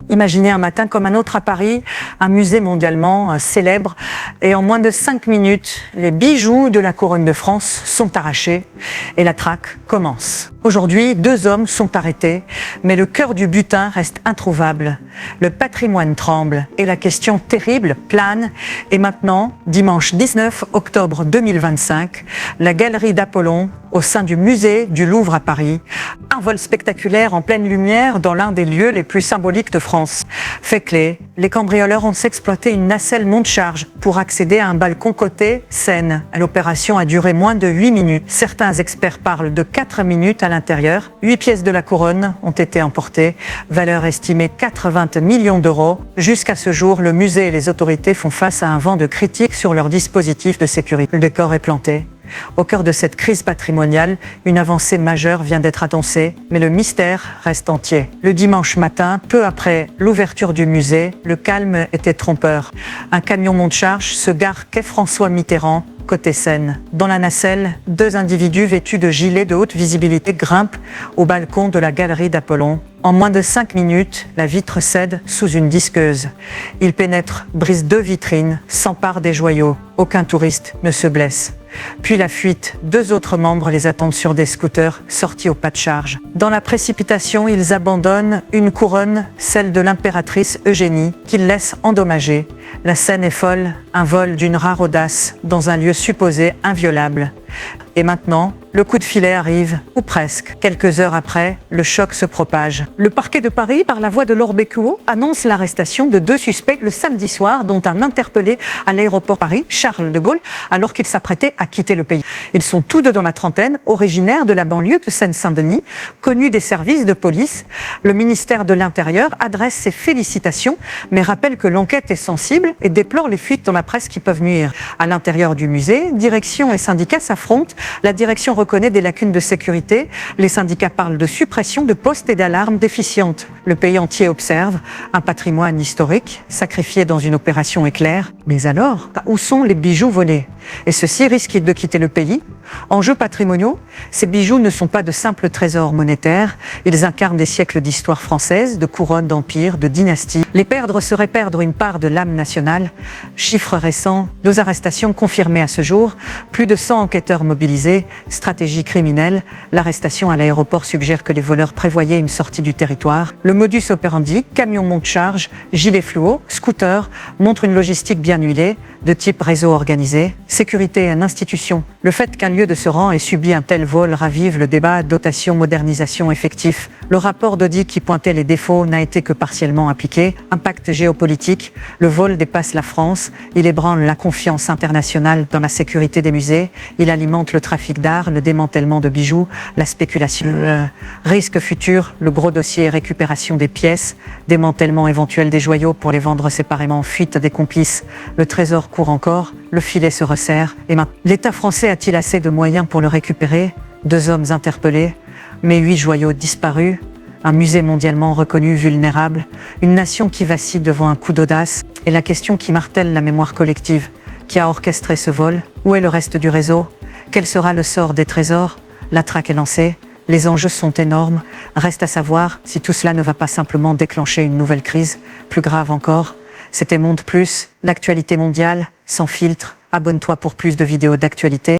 Imaginez un matin comme un autre à Paris, un musée mondialement célèbre, et en moins de 5 minutes, les bijoux de la couronne de France sont arrachés et la traque commence. Aujourd'hui, 2 hommes sont arrêtés, mais le cœur du butin reste introuvable. Le patrimoine tremble et la question terrible plane. Et maintenant, dimanche 19 octobre 2025, la galerie d'Apollon, au sein du musée du Louvre à Paris, un vol spectaculaire en pleine lumière dans l'un des lieux les plus symboliques de France. Fait clé, les cambrioleurs ont exploité une nacelle monte-charge pour accéder à un balcon côté Seine. L'opération a duré moins de 8 minutes. Certains experts parlent de 4 minutes à l'intérieur. 8 pièces de la couronne ont été emportées, valeur estimée 80 millions d'euros. Jusqu'à ce jour, le musée et les autorités font face à un vent de critiques sur leur dispositif de sécurité. Le décor est planté. Au cœur de cette crise patrimoniale, une avancée majeure vient d'être annoncée, mais le mystère reste entier. Le dimanche matin, peu après l'ouverture du musée, le calme était trompeur. Un camion monte-charge se gare quai François Mitterrand, côté Seine. Dans la nacelle, 2 individus vêtus de gilets de haute visibilité grimpent au balcon de la galerie d'Apollon. En moins de 5 minutes, la vitre cède sous une disqueuse. Ils pénètrent, brisent 2 vitrines, s'emparent des joyaux. Aucun touriste ne se blesse. Puis la fuite, 2 autres membres les attendent sur des scooters sortis au pas de charge. Dans la précipitation, ils abandonnent une couronne, celle de l'impératrice Eugénie, qu'ils laissent endommager. La scène est folle, un vol d'une rare audace dans un lieu supposé inviolable. Et maintenant, le coup de filet arrive, ou presque. Quelques heures après, le choc se propage. Le parquet de Paris, par la voix de Laure Becqueau, annonce l'arrestation de 2 suspects le samedi soir, dont un interpellé à l'aéroport Paris, Charles de Gaulle, alors qu'il s'apprêtait à quitter le pays. Ils sont tous 2 dans la trentaine, originaires de la banlieue de Seine-Saint-Denis, connus des services de police. Le ministère de l'Intérieur adresse ses félicitations, mais rappelle que l'enquête est sensible et déplore les fuites dans la presse qui peuvent nuire. À l'intérieur du musée, direction et syndicats s'affrontent. La direction reconnaît des lacunes de sécurité. Les syndicats parlent de suppression de postes et d'alarmes déficientes. Le pays entier observe un patrimoine historique sacrifié dans une opération éclair. Mais alors, où sont les bijoux volés? Et ceux-ci risquent de quitter le pays. Enjeux patrimoniaux, ces bijoux ne sont pas de simples trésors monétaires. Ils incarnent des siècles d'histoire française, de couronnes d'empire, de dynasties. Les perdre serait perdre une part de l'âme nationale. Chiffres récents, 2 arrestations confirmées à ce jour, plus de 100 enquêteurs mobilisés, stratégie criminelle. L'arrestation à l'aéroport suggère que les voleurs prévoyaient une sortie du territoire. Le modus operandi, camion monte-charge, gilet fluo, scooter, montre une logistique bien huilée, de type réseau organisé. Sécurité et institution. Le fait qu'un lieu de ce rang ait subi un tel vol ravive le débat dotation, modernisation, effectif. Le rapport d'audit qui pointait les défauts n'a été que partiellement appliqué. Impact géopolitique. Le vol dépasse la France. Il ébranle la confiance internationale dans la sécurité des musées. Il alimente le trafic d'art, le démantèlement de bijoux, la spéculation. Risque futur, le gros dossier récupération des pièces, démantèlement éventuel des joyaux pour les vendre séparément, fuite des complices. Le trésor court encore, le filet se resserre. Et maintenant, l'État français a-t-il assez de moyens pour le récupérer? 2 hommes interpellés, mais 8 joyaux disparus. Un musée mondialement reconnu vulnérable. Une nation qui vacille devant un coup d'audace. Et la question qui martèle la mémoire collective. Qui a orchestré ce vol? Où est le reste du réseau? Quel sera le sort des trésors? La traque est lancée. Les enjeux sont énormes. Reste à savoir si tout cela ne va pas simplement déclencher une nouvelle crise. Plus grave encore. C'était Monde Plus, l'actualité mondiale, sans filtre. Abonne-toi pour plus de vidéos d'actualité.